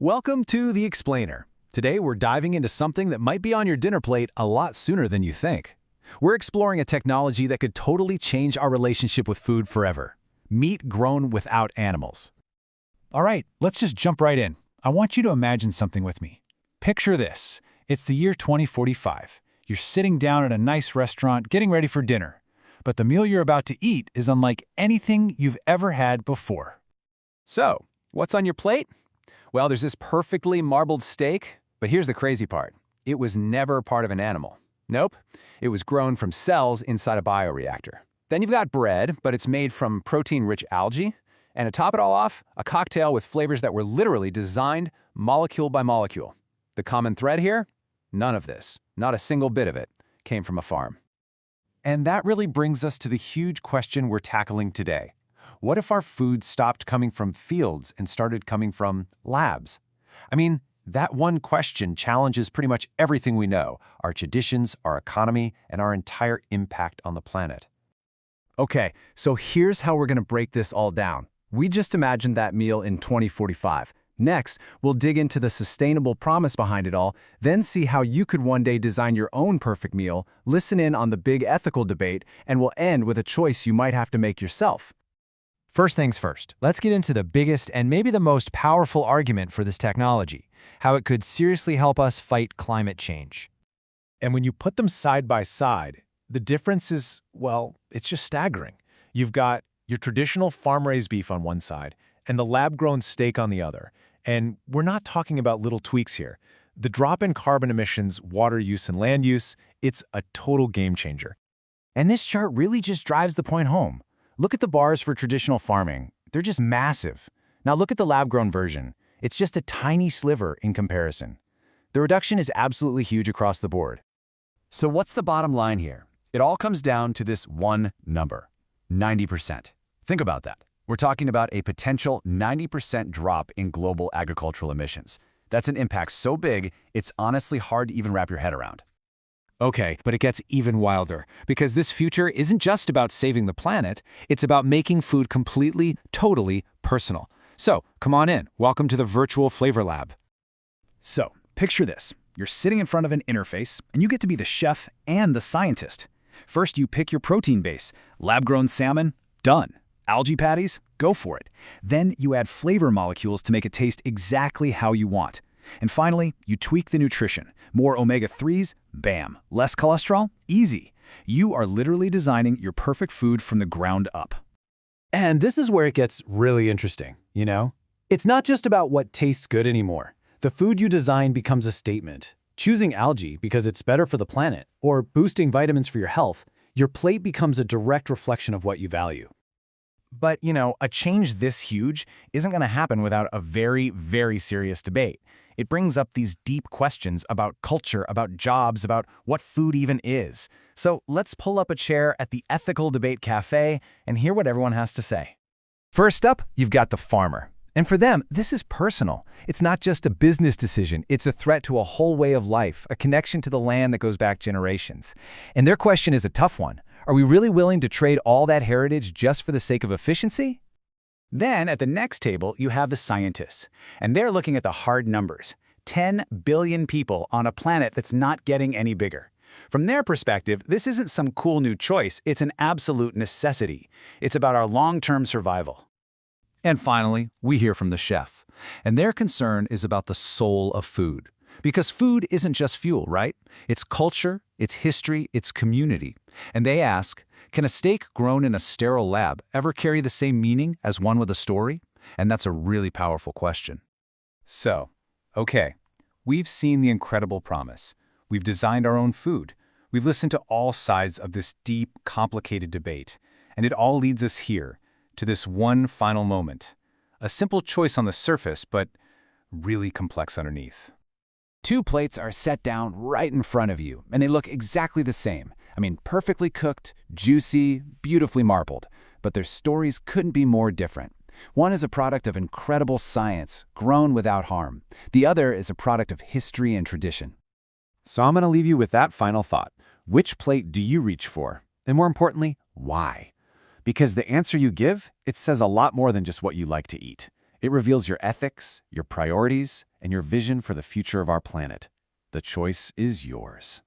Welcome to The Explainer. Today we're diving into something that might be on your dinner plate a lot sooner than you think. We're exploring a technology that could totally change our relationship with food forever. Meat grown without animals. All right, let's just jump right in. I want you to imagine something with me. Picture this. It's the year 2045. You're sitting down at a nice restaurant getting ready for dinner. But the meal you're about to eat is unlike anything you've ever had before. So, what's on your plate? Well, there's this perfectly marbled steak, but here's the crazy part. It was never part of an animal. Nope, it was grown from cells inside a bioreactor. Then you've got bread, but it's made from protein-rich algae. And to top it all off, a cocktail with flavors that were literally designed molecule by molecule. The common thread here? None of this, not a single bit of it, came from a farm. And that really brings us to the huge question we're tackling today. What if our food stopped coming from fields and started coming from labs? I mean, that one question challenges pretty much everything we know, our traditions, our economy, and our entire impact on the planet. Okay, so here's how we're going to break this all down. We just imagined that meal in 2045. Next, we'll dig into the sustainable promise behind it all, then see how you could one day design your own perfect meal, listen in on the big ethical debate, and we'll end with a choice you might have to make yourself. First things first, let's get into the biggest and maybe the most powerful argument for this technology, how it could seriously help us fight climate change. And when you put them side by side, the difference is, well, it's just staggering. You've got your traditional farm-raised beef on one side and the lab-grown steak on the other. And we're not talking about little tweaks here. The drop in carbon emissions, water use, and land use, it's a total game changer. And this chart really just drives the point home. Look at the bars for traditional farming. They're just massive. Now look at the lab-grown version. It's just a tiny sliver in comparison. The reduction is absolutely huge across the board. So what's the bottom line here? It all comes down to this one number, 90%. Think about that. We're talking about a potential 90% drop in global agricultural emissions. That's an impact so big, it's honestly hard to even wrap your head around. Okay, but it gets even wilder, because this future isn't just about saving the planet, it's about making food completely, totally personal. So, come on in. Welcome to the virtual flavor lab. So, picture this. You're sitting in front of an interface, and you get to be the chef and the scientist. First, you pick your protein base. Lab-grown salmon? Done. Algae patties? Go for it. Then you add flavor molecules to make it taste exactly how you want. And finally, you tweak the nutrition. More omega-3s? Bam. Less cholesterol? Easy. You are literally designing your perfect food from the ground up. And this is where it gets really interesting, you know? It's not just about what tastes good anymore. The food you design becomes a statement. Choosing algae because it's better for the planet, or boosting vitamins for your health, your plate becomes a direct reflection of what you value. But, a change this huge isn't going to happen without a very, very serious debate. It brings up these deep questions about culture, about jobs, about what food even is. So let's pull up a chair at the Ethical Debate Cafe and hear what everyone has to say. First up, you've got the farmer. And for them, this is personal. It's not just a business decision. It's a threat to a whole way of life, a connection to the land that goes back generations. And their question is a tough one. Are we really willing to trade all that heritage just for the sake of efficiency? Then, at the next table, you have the scientists. And they're looking at the hard numbers. 10 billion people on a planet that's not getting any bigger. From their perspective, this isn't some cool new choice. It's an absolute necessity. It's about our long-term survival. And finally, we hear from the chef. And their concern is about the soul of food. Because food isn't just fuel, right? It's culture, it's history, it's community. And they ask, can a steak grown in a sterile lab ever carry the same meaning as one with a story? And that's a really powerful question. So, okay, we've seen the incredible promise. We've designed our own food. We've listened to all sides of this deep, complicated debate. And it all leads us here, to this one final moment. A simple choice on the surface, but really complex underneath. Two plates are set down right in front of you, and they look exactly the same. I mean, perfectly cooked, juicy, beautifully marbled. But their stories couldn't be more different. One is a product of incredible science, grown without harm. The other is a product of history and tradition. So I'm going to leave you with that final thought. Which plate do you reach for? And more importantly, why? Because the answer you give, it says a lot more than just what you like to eat. It reveals your ethics, your priorities, and your vision for the future of our planet. The choice is yours.